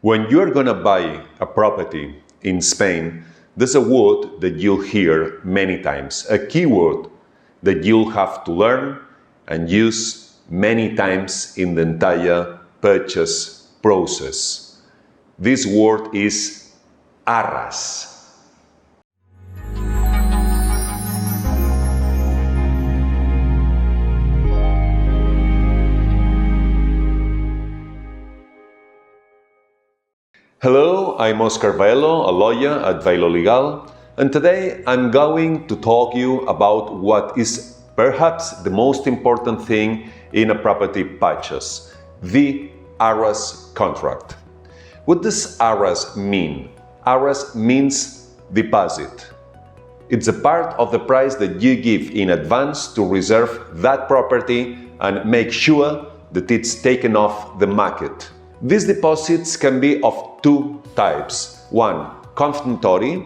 When you're gonna buy a property in Spain, there's a word that you'll hear many times, a keyword that you'll have to learn and use many times in the entire purchase process. This word is ARRAS. Hello, I'm Oscar Vaello, a lawyer at Vaello Legal, and today I'm going to talk to you about what is perhaps the most important thing in a property purchase, the ARRAS contract. What does ARRAS mean? ARRAS means deposit. It's a part of the price that you give in advance to reserve that property and make sure that it's taken off the market. These deposits can be of two types. One, confirmatory,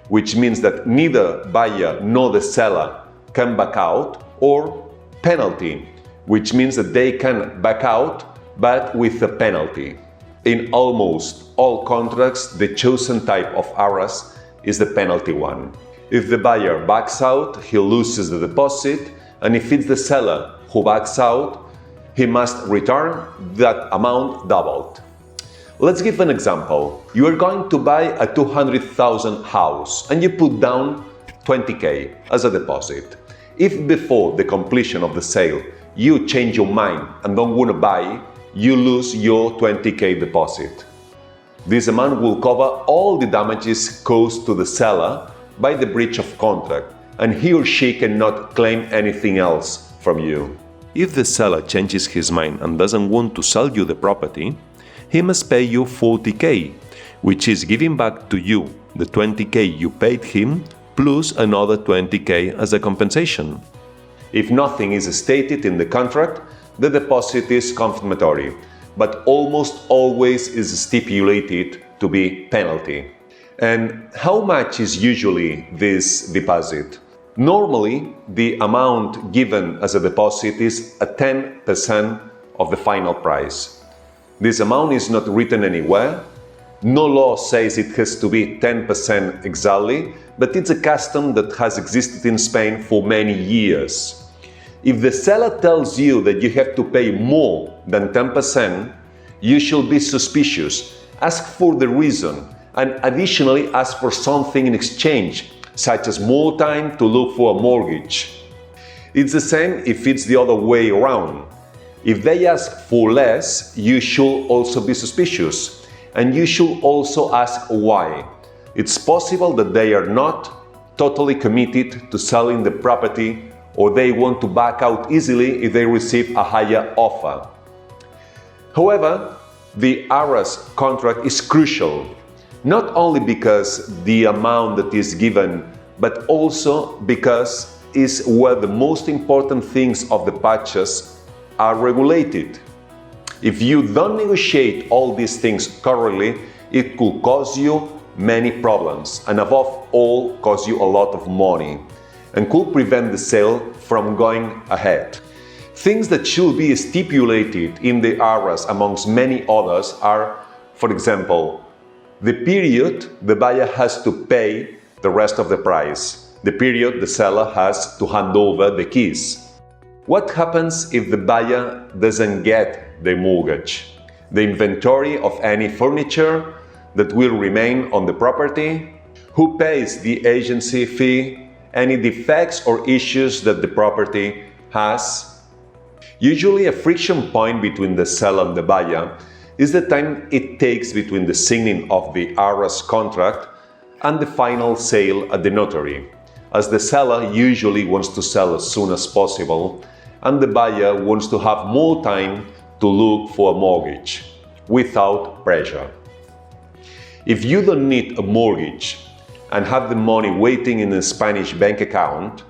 which means that neither buyer nor the seller can back out, or penalty, which means that they can back out but with a penalty. In almost all contracts, the chosen type of ARRAS is the penalty one. If the buyer backs out, he loses the deposit, and if it's the seller who backs out, he must return that amount doubled. Let's give an example. You are going to buy a 200,000 house and you put down 20k as a deposit. If before the completion of the sale you change your mind and don't want to buy, you lose your 20k deposit. This amount will cover all the damages caused to the seller by the breach of contract, and he or she cannot claim anything else from you. If the seller changes his mind and doesn't want to sell you the property, he must pay you 40k, which is giving back to you the 20k you paid him plus another 20k as a compensation. If nothing is stated in the contract, the deposit is confirmatory, but almost always is stipulated to be penalty. And how much is usually this deposit? Normally, the amount given as a deposit is a 10% of the final price. This amount is not written anywhere. No law says it has to be 10% exactly, but it's a custom that has existed in Spain for many years. If the seller tells you that you have to pay more than 10%, you should be suspicious. Ask for the reason, and additionally ask for something in exchange, such as more time to look for a mortgage. It's the same if it's the other way around. If they ask for less, you should also be suspicious, and you should also ask why. It's possible that they are not totally committed to selling the property, or they want to back out easily if they receive a higher offer. However, the ARRAS contract is crucial, not only because the amount that is given, but also because it's where the most important things of the purchase are regulated. If you don't negotiate all these things correctly, it could cause you many problems, and above all, cause you a lot of money, and could prevent the sale from going ahead. Things that should be stipulated in the ARRAS, amongst many others, are, for example, the period the buyer has to pay the rest of the price, the period the seller has to hand over the keys. What happens if the buyer doesn't get the mortgage? The inventory of any furniture that will remain on the property? Who pays the agency fee? Any defects or issues that the property has? Usually a friction point between the seller and the buyer is the time it takes between the signing of the ARRAS contract and the final sale at the notary, as the seller usually wants to sell as soon as possible and the buyer wants to have more time to look for a mortgage without pressure. If you don't need a mortgage and have the money waiting in a Spanish bank account,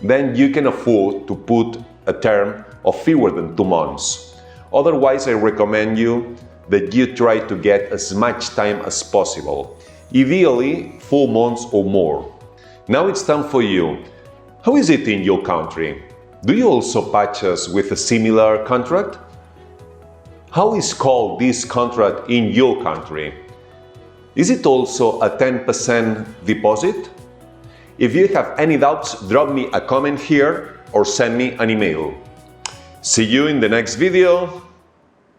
then you can afford to put a term of fewer than 2 months. Otherwise, I recommend you that you try to get as much time as possible, ideally 4 months or more. Now it's time for you. How is it in your country? Do you also purchase with a similar contract? How is called this contract in your country? Is it also a 10% deposit? If you have any doubts, drop me a comment here or send me an email. See you in the next video.